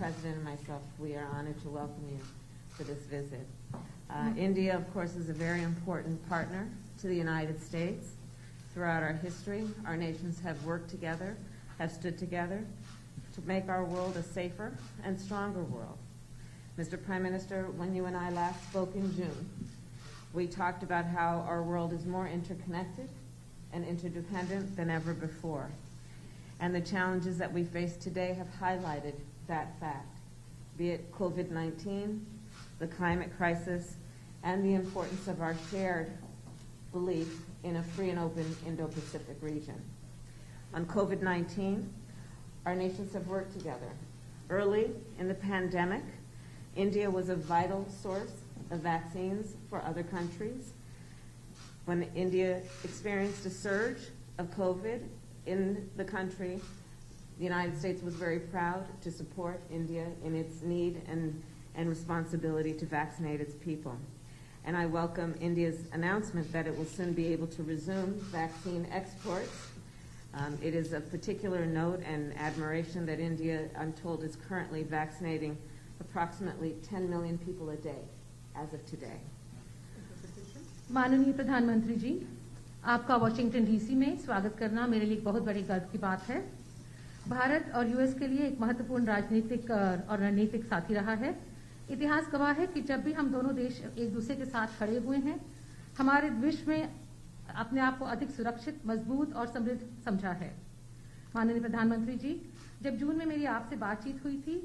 President and myself, we are honored to welcome you for this visit. India, of course, is a very important partner to the United States. Throughout our history, our nations have worked together, have stood together to make our world a safer and stronger world. Mr. Prime Minister, when you and I last spoke in June, we talked about how our world is more interconnected and interdependent than ever before. And the challenges that we face today have highlighted that fact, be it COVID-19, the climate crisis, and the importance of our shared belief in a free and open Indo-Pacific region. On COVID-19, our nations have worked together. Early in the pandemic, India was a vital source of vaccines for other countries. When India experienced a surge of COVID in the country, the United States was very proud to support India in its need and responsibility to vaccinate its people. And I welcome India's announcement that it will soon be able to resume vaccine exports. It is of particular note and admiration that India, I'm told, is currently vaccinating approximately 10 million people a day as of today. माननीय प्रधानमंत्री जी, आपका Washington DC में स्वागत करना मेरे लिए बहुत बड़ी गर्व की बात है। भारत और यूएस के लिए एक महत्वपूर्ण राजनीतिक और रणनीतिक साथी रहा है। इतिहास गवाह है कि जब भी हम दोनों देश एक दूसरे के साथ खड़े हुए हैं, हमारे विश्व में अपने आप को अधिक सुरक्षित, मजबूत और समृद्ध समझा है। माननीय प्रधानमंत्री जी, जब जून में मेरी आपसे बातचीत हुई थी,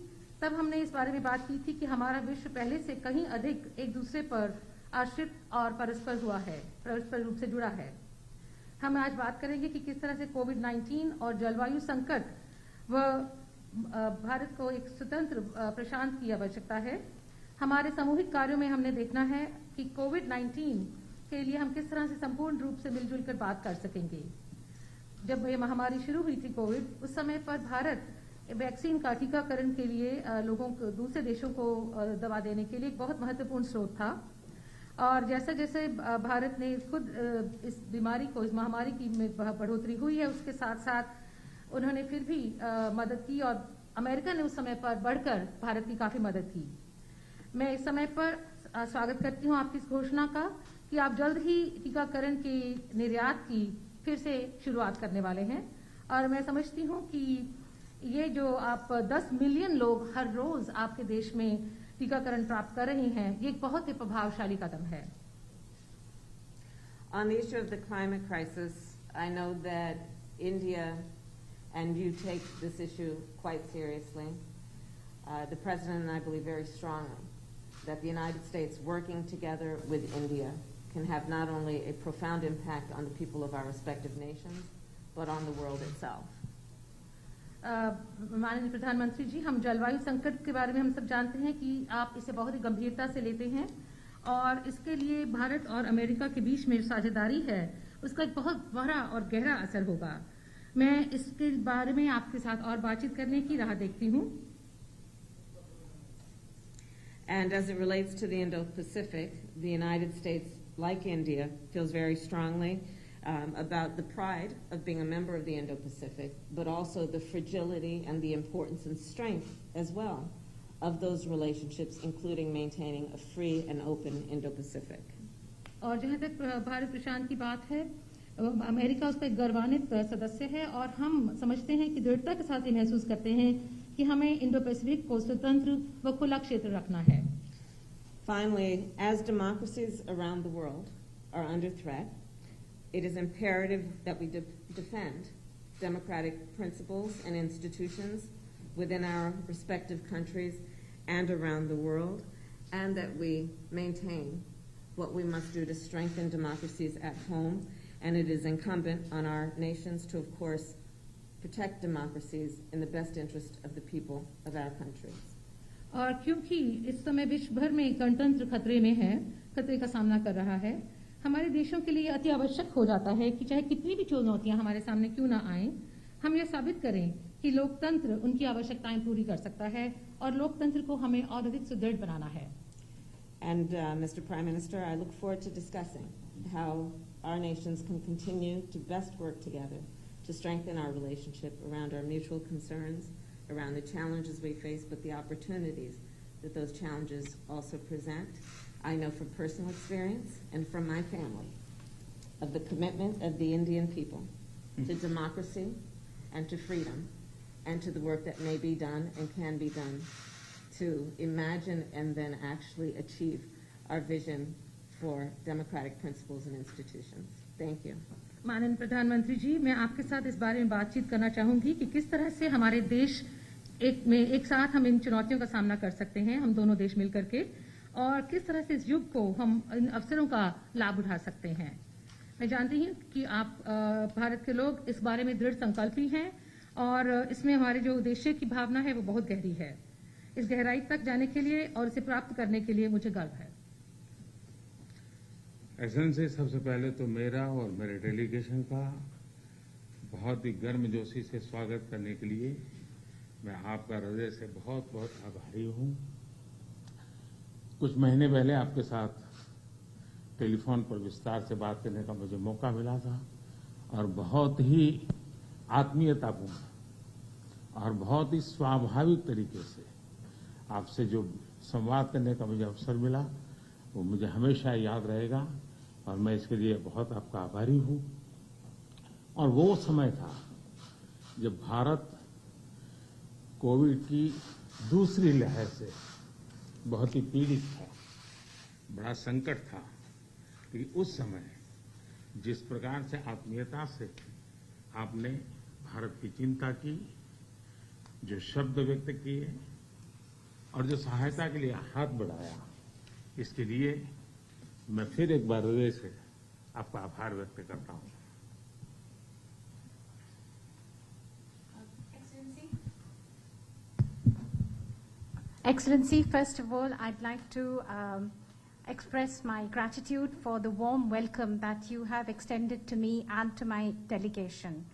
तब हमने इस बारे में बात की थी कि हमारा विश्व पहले से कहीं अधिक एक दूसरे पर आश्रित और परस्पर रूप से जुड़ा है। हम आज बात करेंगे कि किस तरह से कोविड-19 और जलवायु संकट व भारत को एक स्वतंत्र प्रशांत की आवश्यकता है। हमारे सामूहिक कार्यों में हमने देखना है कि कोविड-19 के लिए हम किस तरह से संपूर्ण रूप से मिलजुल कर बात कर सकेंगे। जब ये महामारी शुरू हुई थी कोविड, उस समय पर भारत वैक्सीन का टीकाकरण के लिए लोगों को, दूसरे देशों को दवा देने के लिए एक बहुत महत्वपूर्ण स्रोत था। और जैसे जैसे भारत ने खुद इस बीमारी को, इस महामारी की बढ़ोतरी हुई है, उसके साथ साथ उन्होंने फिर भी मदद की और अमेरिका ने उस समय पर बढ़कर भारत की काफी मदद की। मैं इस समय पर स्वागत करती हूं आपकी इस घोषणा का कि आप जल्द ही टीकाकरण के निर्यात की फिर से शुरुआत करने वाले हैं। और मैं समझती हूं कि ये जो आप 10 मिलियन लोग हर रोज आपके देश में टीकाकरण प्राप्त कर रहे हैं, ये एक बहुत ही प्रभावशाली कदम है। On the issue of the climate crisis, I know that India and you take this issue quite seriously. The President and I believe very strongly that the United States working together with India can have not only a profound impact on the people of our respective nations, but on the world itself. माननीय प्रधानमंत्री जी, हम जलवायु संकट के बारे में हम सब जानते हैं कि आप इसे बहुत ही गंभीरता से लेते हैं और इसके लिए भारत और अमेरिका के बीच में साझेदारी है, उसका एक बहुत बड़ा और गहरा असर होगा। मैं इसके बारे में आपके साथ और बातचीत करने की राह देखती हूँ। And as it relates to the Indo-Pacific, the United States, like India, feels very strongly about the pride of being a member of the Indo-Pacific, but also the fragility and the importance and strength as well of those relationships, including maintaining a free and open Indo-Pacific. और जहाँ तक भारत प्रशांत की बात है, America उसका एक गौरवान्वित सदस्य है और हम समझते हैं कि दृढ़ता के साथ ये महसूस करते हैं कि हमें इंडो-पैसिफिक को स्वतंत्र व खुला क्षेत्र रखना है। Finally, as democracies around the world are under threat, it is imperative that we defend democratic principles and institutions within our respective countries and around the world, and that we maintain what we must do to strengthen democracies at home. And it is incumbent on our nations to, of course, protect democracies in the best interest of the people of our countries. और क्योंकि इस समय विश्व भर में गणतंत्र खतरे में है, खतरे का सामना कर रहा है, हमारे देशों के लिए अति आवश्यक हो जाता है कि चाहे कितनी भी चुनौतियां हमारे सामने क्यों ना आएं, हम यह साबित करें कि लोकतंत्र उनकी आवश्यकताएं पूरी कर सकता है और लोकतंत्र को हमें और अधिक सुदृढ़ बनाना है। And Mr. Prime Minister, I look forward to discussing how our nations can continue to best work together to strengthen our relationship around our mutual concerns, around the challenges we face, but the opportunities that those challenges also present. I know from personal experience and from my family of the commitment of the Indian people to democracy and to freedom and to the work that may be done and can be done to imagine and then actually achieve our vision for democratic principles and institutions. Thank you. माननीय प्रधानमंत्री जी, मैं आपके साथ इस बारे में बातचीत करना चाहूंगी कि किस तरह से हमारे देश एक साथ हम इन चुनौतियों का सामना कर सकते हैं, हम दोनों देश मिलकर के, और किस तरह से इस युग को हम इन अवसरों का लाभ उठा सकते हैं। मैं जानती हूँ कि आप भारत के लोग इस बारे में दृढ़ संकल्पी हैं और इसमें हमारे जो उद्देश्य की भावना है वो बहुत गहरी है। इस गहराई तक जाने के लिए और इसे प्राप्त करने के लिए मुझे गर्व है। एक्सेलेंसी, सबसे पहले तो मेरा और मेरे डेलीगेशन का बहुत ही गर्मजोशी से स्वागत करने के लिए मैं आपका हृदय से बहुत बहुत आभारी हूँ। कुछ महीने पहले आपके साथ टेलीफोन पर विस्तार से बात करने का मुझे मौका मिला था और बहुत ही आत्मीयतापूर्ण और बहुत ही स्वाभाविक तरीके से आपसे जो संवाद करने का मुझे अवसर मिला वो मुझे हमेशा याद रहेगा और मैं इसके लिए बहुत आपका आभारी हूँ। और वो समय था जब भारत कोविड की दूसरी लहर से बहुत ही पीड़ित था, बड़ा संकट था। लेकिन उस समय जिस प्रकार से आत्मीयता से आपने भारत की चिंता की, जो शब्द व्यक्त किए और जो सहायता के लिए हाथ बढ़ाया, इसके लिए मैं फिर एक बार हृदय से आपका आभार व्यक्त करता हूं। Excellency, first of all, I'd like to express my gratitude for the warm welcome that you have extended to me and to my delegation.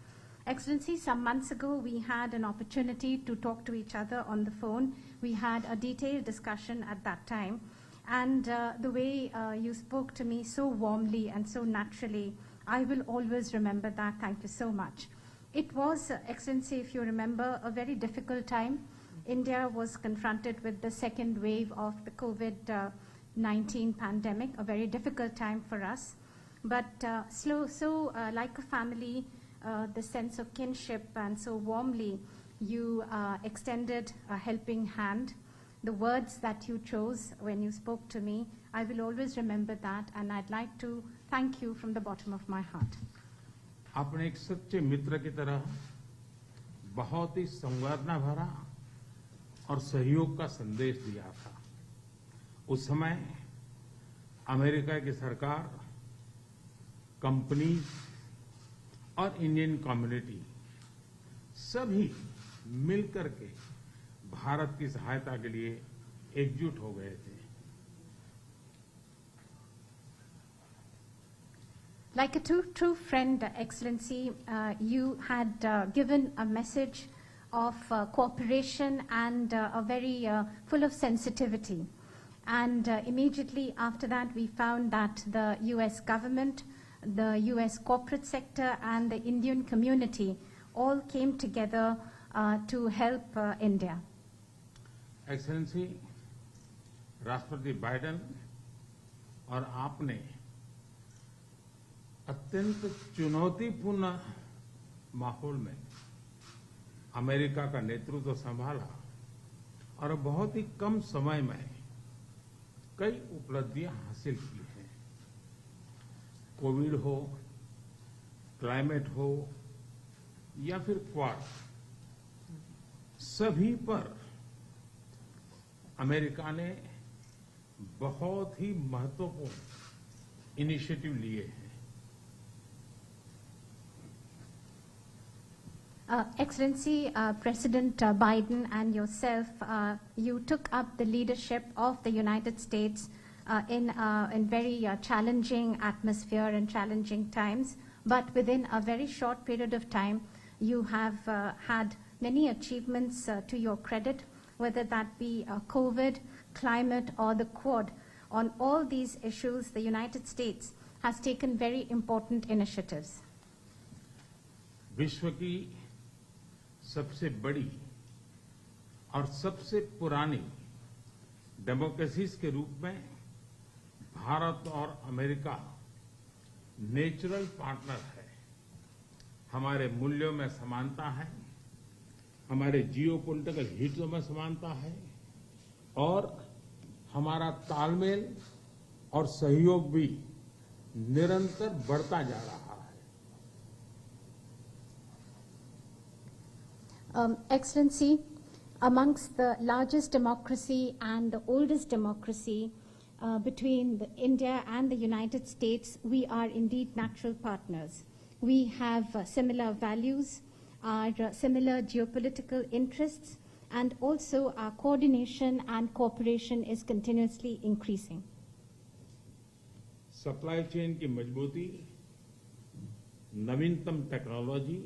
Excellency, some months ago we had an opportunity to talk to each other on the phone. We had a detailed discussion at that time. And the way you spoke to me so warmly and so naturally, I will always remember that. Thank you so much. It was, Excellency, if you remember, a very difficult time. India was confronted with the second wave of the COVID-19 pandemic, a very difficult time for us. But like a family, the sense of kinship, and so warmly you extended a helping hand. The words that you chose when you spoke to me, I will always remember that, and I'd like to thank you from the bottom of my heart. आपने एक सच्चे मित्र की तरह बहुत ही संवेदना भरा और सहयोग का संदेश दिया था। उस समय अमेरिका की सरकार, कंपनी और इंडियन कम्युनिटी सभी मिलकर के भारत की सहायता के लिए एकजुट हो गए थे। Like a true friend, Excellency, you had given a message of cooperation and a very full of sensitivity. And immediately after that, we found that the U.S. government, the U.S. corporate sector, and the Indian community all came together to help India. Excellency, राष्ट्रपति Biden और आपने अत्यंत चुनौतीपूर्ण माहौल में America का नेतृत्व संभाला और बहुत ही कम समय में कई उपलब्धियां हासिल की हैं। कोविड हो, क्लाइमेट हो या फिर क्वाड, सभी पर अमेरिका ने बहुत ही महत्वपूर्ण इनिशिएटिव लिए हैं। Excellency, President Biden and yourself, you took up the leadership of the United States in very challenging atmosphere and challenging times. But within a very short period of time, you have had many achievements to your credit, whether that be COVID, climate, or the Quad. On all these issues, the United States has taken very important initiatives. विश्व की सबसे बड़ी और सबसे पुरानी democracies के रूप में भारत और अमेरिका नेचुरल पार्टनर है। हमारे मूल्यों में समानता है, हमारे जियोपॉलिटिकल हितों में समानता है और हमारा तालमेल और सहयोग भी निरंतर बढ़ता जा रहा है। Excellency, amongst the largest democracy and the oldest democracy between India and the United States, we are indeed natural partners. We have similar values, our similar geopolitical interests, and also our coordination and cooperation is continuously increasing. Supply chain की मजबूती, नवीनतम technology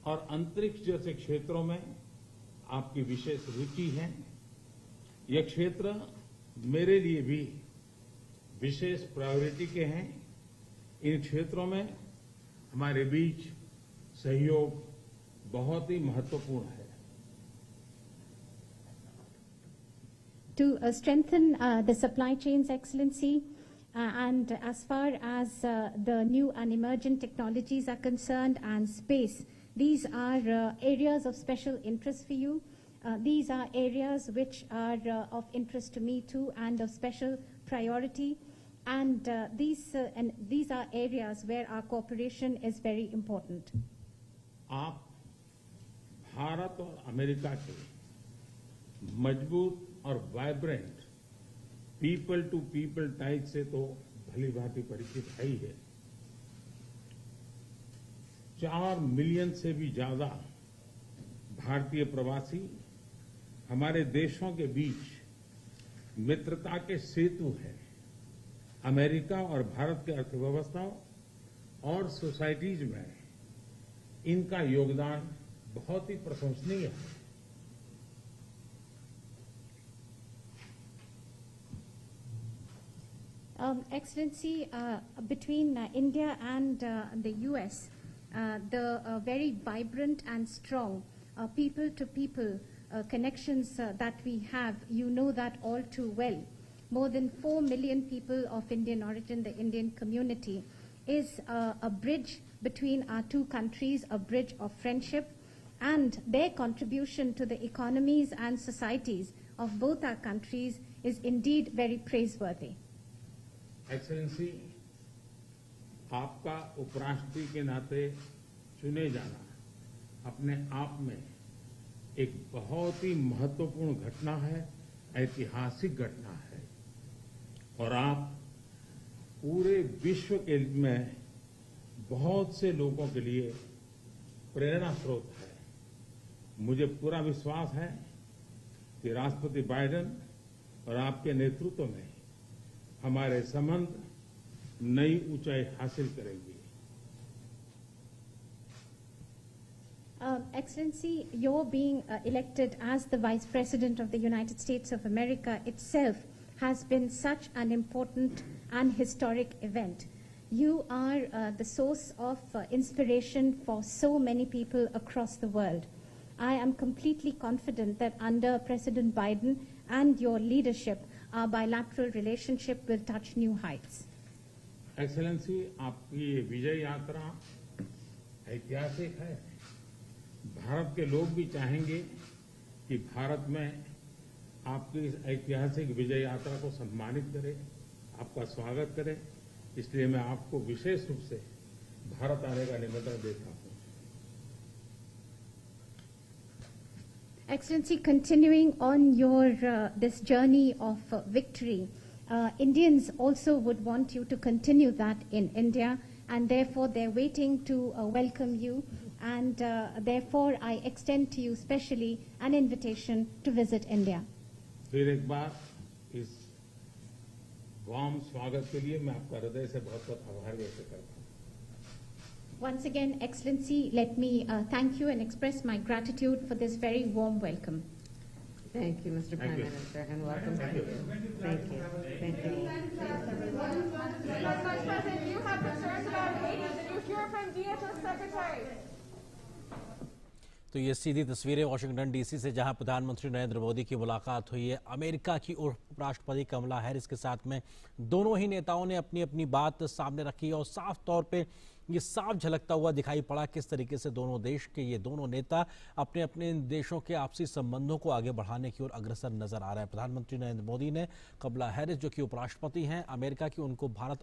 और अंतरिक्ष जैसे क्षेत्रों में आपकी विशेष रुचि है। ये क्षेत्र मेरे लिए भी विशेष प्रायोरिटी के हैं। इन क्षेत्रों में हमारे बीच सहयोग बहुत ही महत्वपूर्ण है। To strengthen the supply chains, Excellency, and as far as the new and emerging technologies are concerned and space, these are areas of special interest for you. These are areas which are of interest to me too and of special priority. And these are areas where our cooperation is very important. आप भारत और America के मजबूत और vibrant people to people ties से तो भली भांति परिचित है ही है। 4 मिलियन से भी ज्यादा भारतीय प्रवासी हमारे देशों के बीच मित्रता के सेतु हैं। अमेरिका और भारत के अर्थव्यवस्था और सोसाइटीज में इनका योगदान बहुत ही प्रशंसनीय है। Excellency, between India and the US, the very vibrant and strong people-to-people connections that we have, you know that all too well. More than 4 million people of Indian origin, the Indian community, is a bridge between our two countries, a bridge of friendship, and their contribution to the economies and societies of both our countries is indeed very praiseworthy. Excellency, आपका उपराष्ट्रपति के नाते चुने जाना अपने आप में एक बहुत ही महत्वपूर्ण घटना है, ऐतिहासिक घटना है और आप पूरे विश्व के में बहुत से लोगों के लिए प्रेरणा स्रोत है। मुझे पूरा विश्वास है कि राष्ट्रपति बाइडेन और आपके नेतृत्व में हमारे संबंध नई ऊंचाई हासिल करेंगे। Excellency, your being elected as the Vice President of the United States of America itself has been such an important and historic event. You are the source of inspiration for so many people across the world. I am completely confident that under President Biden and your leadership, our bilateral relationship will touch new heights. Excellency, आपकी ये विजय यात्रा ऐतिहासिक है। भारत के लोग भी चाहेंगे कि भारत में आपकी इस ऐतिहासिक विजय यात्रा को सम्मानित करें, आपका स्वागत करें। इसलिए मैं आपको विशेष रूप से भारत आने का निमंत्रण देता हूं। Excellency, continuing on your this journey of victory, Indians also would want you to continue that in India, and therefore they're waiting to welcome you, and therefore I extend to you specially an invitation to visit India. फिर एक बार इस warm स्वागत के लिए मैं आपका हृदय से बहुत-बहुत आभार व्यक्त करता हूं। Once again, Excellency, let me thank you and express my gratitude for this very warm welcome. Thank you, Mr. Prime Minister, and welcome. Thank you. Thank you. Thank you. Vice President, you have concerns about Haiti. Did you hear from DHS Secretary? तो ये सीधी तस्वीरें Washington DC से, जहां प्रधानमंत्री नरेंद्र मोदी की मुलाकात हुई है अमेरिका की उपराष्ट्रपति कमला हैरिस के साथ में। दोनों ही नेताओं ने अपनी अपनी बात सामने रखी और साफ तौर पे ये साफ झलकता हुआ दिखाई पड़ा किस तरीके से दोनों देश के ये दोनों नेता अपने अपने देशों के आपसी संबंधों को आगे बढ़ाने की ओर अग्रसर नजर आ रहे हैं। प्रधानमंत्री नरेंद्र मोदी ने कमला हैरिस जो कि उपराष्ट्रपति हैं अमेरिका की, उनको भारत